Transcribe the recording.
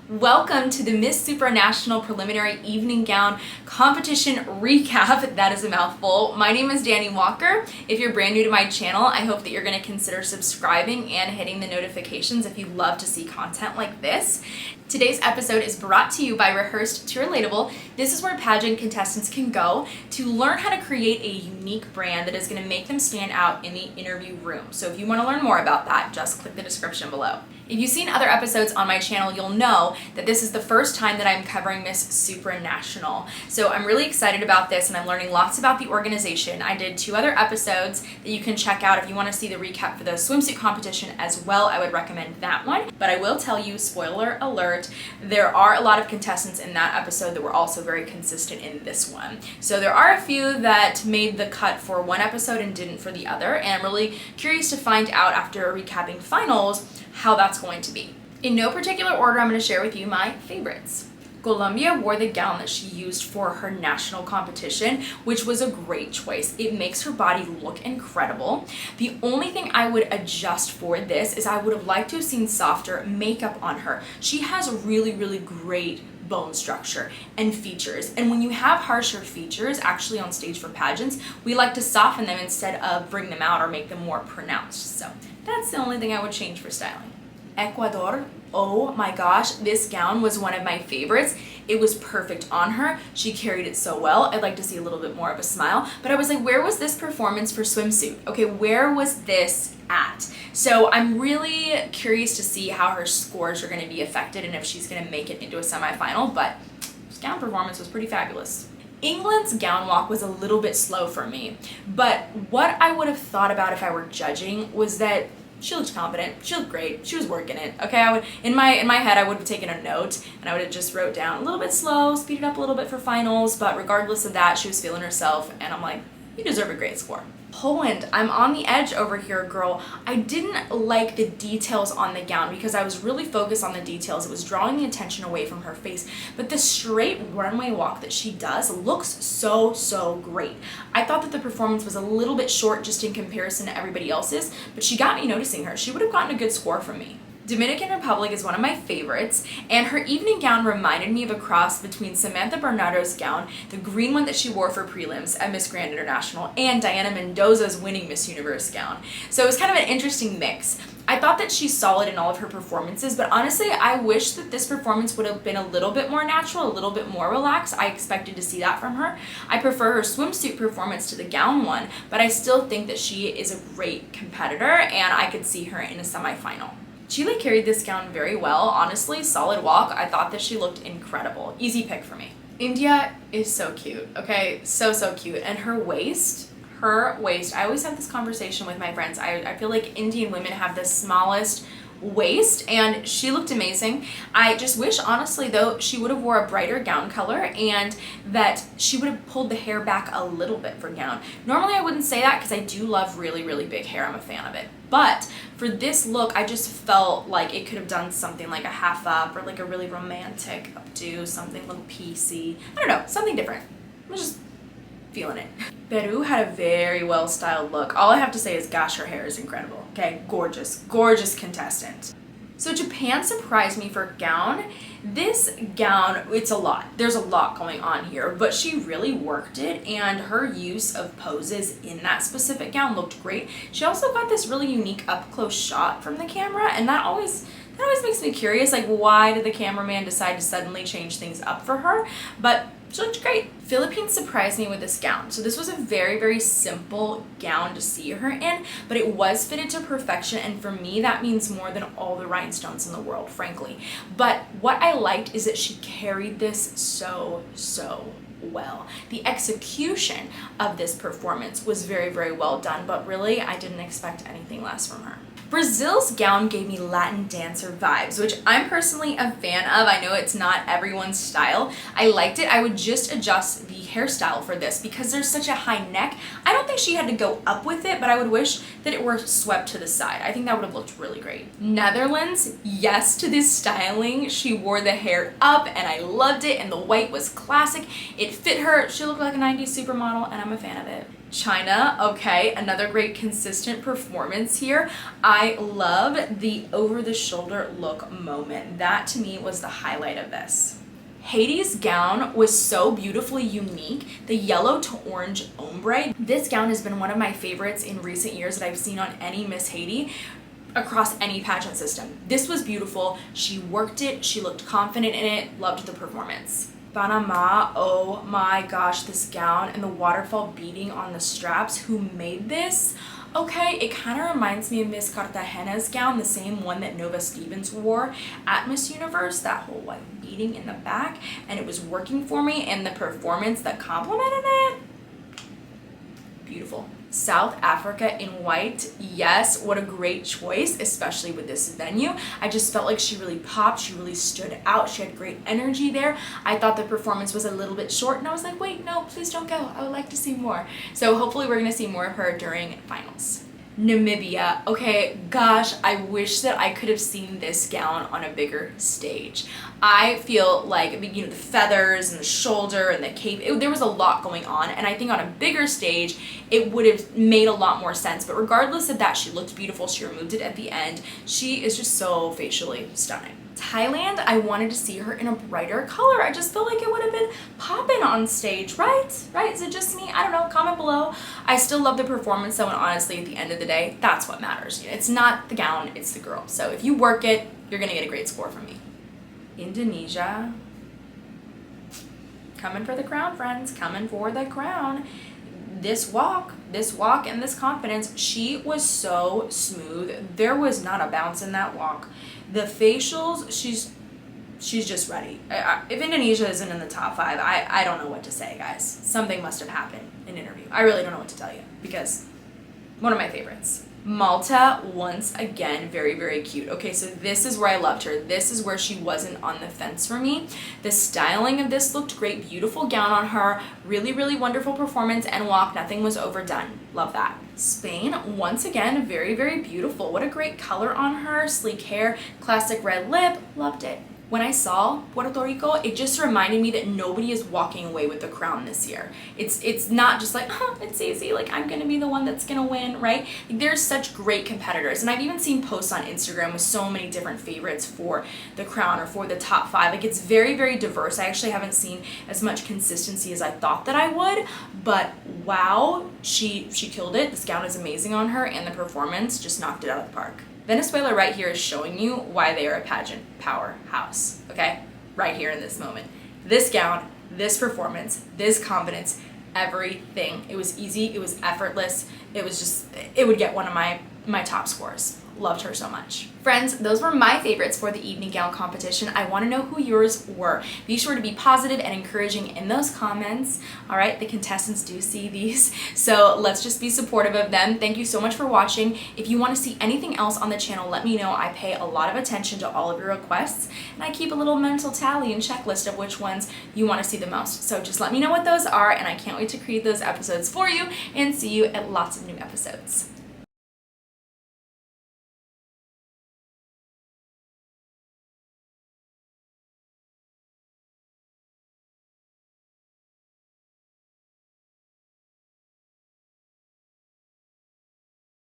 Welcome to the Miss Supranational Preliminary Evening Gown Competition Recap. That is a mouthful. My name is Dani Walker. If you're brand new to my channel, I hope that you're going to consider subscribing and hitting the notifications if you love to see content like this. Today's episode is brought to you by Rehearsed to Relatable. This is where pageant contestants can go to learn how to create a unique brand that is going to make them stand out in the interview room. So if you want to learn more about that, just click the description below. If you've seen other episodes on my channel, you'll know that this is the first time that I'm covering Miss Supranational. So I'm really excited about this and I'm learning lots about the organization. I did 2 other episodes that you can check out if you want to see the recap for the swimsuit competition as well. I would recommend that one. But I will tell you, spoiler alert, there are a lot of contestants in that episode that were also very consistent in this one. So there are a few that made the cut for one episode and didn't for the other. And I'm really curious to find out after recapping finals how that's going to be. In no particular order, I'm going to share with you my favorites. Colombia wore the gown that she used for her national competition, which was a great choice. It makes her body look incredible. The only thing I would adjust for this is I would have liked to have seen softer makeup on her. She has really great bone structure and features, and when you have harsher features actually on stage for pageants, we like to soften them instead of bring them out or make them more pronounced. So that's the only thing I would change for styling. Ecuador, oh my gosh, this gown was one of my favorites. It was perfect on her. She carried it so well. I'd like to see a little bit more of a smile, but I was like, where was this performance for swimsuit? Okay, where was this at? So I'm really curious to see how her scores are going to be affected and if she's going to make it into a semifinal, but this gown performance was pretty fabulous. England's gown walk was a little bit slow for me, but what I would have thought about if I were judging was that she looked confident, she looked great, she was working it. Okay, I would in my head I would have taken a note and I would have just wrote down a little bit slow, speed it up a little bit for finals, but regardless of that, she was feeling herself and I'm like, you deserve a great score. Poland, I'm on the edge over here, girl. I didn't like the details on the gown because I was really focused on the details. It was drawing the attention away from her face, but the straight runway walk that she does looks so great. I thought that the performance was a little bit short just in comparison to everybody else's, but she got me noticing her. She would have gotten a good score from me. Dominican Republic is one of my favorites, and her evening gown reminded me of a cross between Samantha Bernardo's gown, the green one that she wore for prelims at Miss Grand International, and Diana Mendoza's winning Miss Universe gown. So it was kind of an interesting mix. I thought that she's solid in all of her performances, but honestly, I wish that this performance would have been a little bit more natural, a little bit more relaxed. I expected to see that from her. I prefer her swimsuit performance to the gown one, but I still think that she is a great competitor, and I could see her in a semifinal. Chile carried this gown very well. Honestly, solid walk. I thought that she looked incredible. Easy pick for me. India is so cute, okay? So cute. And her waist, I always have this conversation with my friends. I feel like Indian women have the smallest waist and she looked amazing. I just wish, honestly though, she would have wore a brighter gown color and that she would have pulled the hair back a little bit for gown. Normally I wouldn't say that because I do love really big hair. I'm a fan of it. But for this look, I just felt like it could have done something like a half up or like a really romantic updo, something a little PC. I don't know, something different. I'm just feeling it. Peru had a very well styled look. All I have to say is gosh, her hair is incredible. Okay, gorgeous contestant. So Japan surprised me for gown. This gown, it's a lot. There's a lot going on here, but she really worked it and her use of poses in that specific gown looked great. She also got this really unique up close shot from the camera and that always makes me curious, like why did the cameraman decide to suddenly change things up for her? But she looked great. Philippines surprised me with this gown. So this was a very simple gown to see her in, but it was fitted to perfection, and for me that means more than all the rhinestones in the world, frankly. But what I liked is that she carried this so well. The execution of this performance was very well done, but really I didn't expect anything less from her. Brazil's gown gave me Latin dancer vibes, which I'm personally a fan of. I know it's not everyone's style. I liked it. I would just adjust the hairstyle for this because there's such a high neck. I don't think she had to go up with it, but I would wish that it were swept to the side. I think that would have looked really great. Netherlands, yes to this styling. She wore the hair up and I loved it, and the white was classic. It fit her. She looked like a 90s supermodel and I'm a fan of it. China, okay, another great consistent performance here. I love the over the shoulder look moment. That to me was the highlight of this. Heidi's gown was so beautifully unique. The yellow to orange ombre. This gown has been one of my favorites in recent years that I've seen on any Miss Heidi across any pageant system. This was beautiful. She worked it. She looked confident in it. Loved the performance. Panama, oh my gosh, this gown and the waterfall beading on the straps. Who made this? Okay, it kind of reminds me of Miss Cartagena's gown, the same one that Nova Stevens wore at Miss Universe, that whole white beading in the back, and it was working for me, and the performance that complemented it, beautiful. South Africa in white, yes, what a great choice, especially with this venue. I just felt like she really popped, she really stood out, she had great energy there. I thought the performance was a little bit short, and I was like, wait, no, please don't go, I would like to see more. So hopefully we're gonna see more of her during finals. Namibia, okay, gosh, I wish that I could have seen this gown on a bigger stage. I feel like, the feathers and the shoulder and the cape, there was a lot going on, and I think on a bigger stage, it would have made a lot more sense. But regardless of that, she looked beautiful. She removed it at the end. She is just so facially stunning. Thailand, I wanted to see her in a brighter color. I just feel like it would have been popping on stage, right? Is it just me? I don't know, comment below. I still love the performance though, and honestly, at the end of the day, that's what matters. It's not the gown, it's the girl. So if you work it, you're gonna get a great score from me. Indonesia, coming for the crown, friends, coming for the crown. This walk and this confidence, she was so smooth. There was not a bounce in that walk. The facials, she's just ready. If Indonesia isn't in the top 5, I don't know what to say, guys. Something must have happened in interview. I really don't know what to tell you, because one of my favorites. Malta, once again, very, very cute. Okay, so this is where I loved her. This is where she wasn't on the fence for me. The styling of this looked great. Beautiful gown on her. Really, really wonderful performance and walk. Nothing was overdone. Love that. Spain, once again, very, very beautiful. What a great color on her. Sleek hair, classic red lip. Loved it. When I saw Puerto Rico, it just reminded me that nobody is walking away with the crown this year. It's not just like, it's easy, like I'm gonna be the one that's gonna win, right? There's such great competitors, and I've even seen posts on Instagram with so many different favorites for the crown or for the top 5. Like, it's very, very diverse. I actually haven't seen as much consistency as I thought that I would, but wow, she killed it. This gown is amazing on her, and the performance just knocked it out of the park. Venezuela right here is showing you why they are a pageant powerhouse, okay? Right here in this moment. This gown, this performance, this confidence, everything. It was easy, it was effortless, it would get one of my top scores. Loved her so much. Friends, those were my favorites for the evening gown competition. I want to know who yours were. Be sure to be positive and encouraging in those comments. All right, the contestants do see these, so let's just be supportive of them. Thank you so much for watching. If you want to see anything else on the channel, let me know. I pay a lot of attention to all of your requests, and I keep a little mental tally and checklist of which ones you want to see the most. So just let me know what those are, and I can't wait to create those episodes for you and see you at lots of new episodes.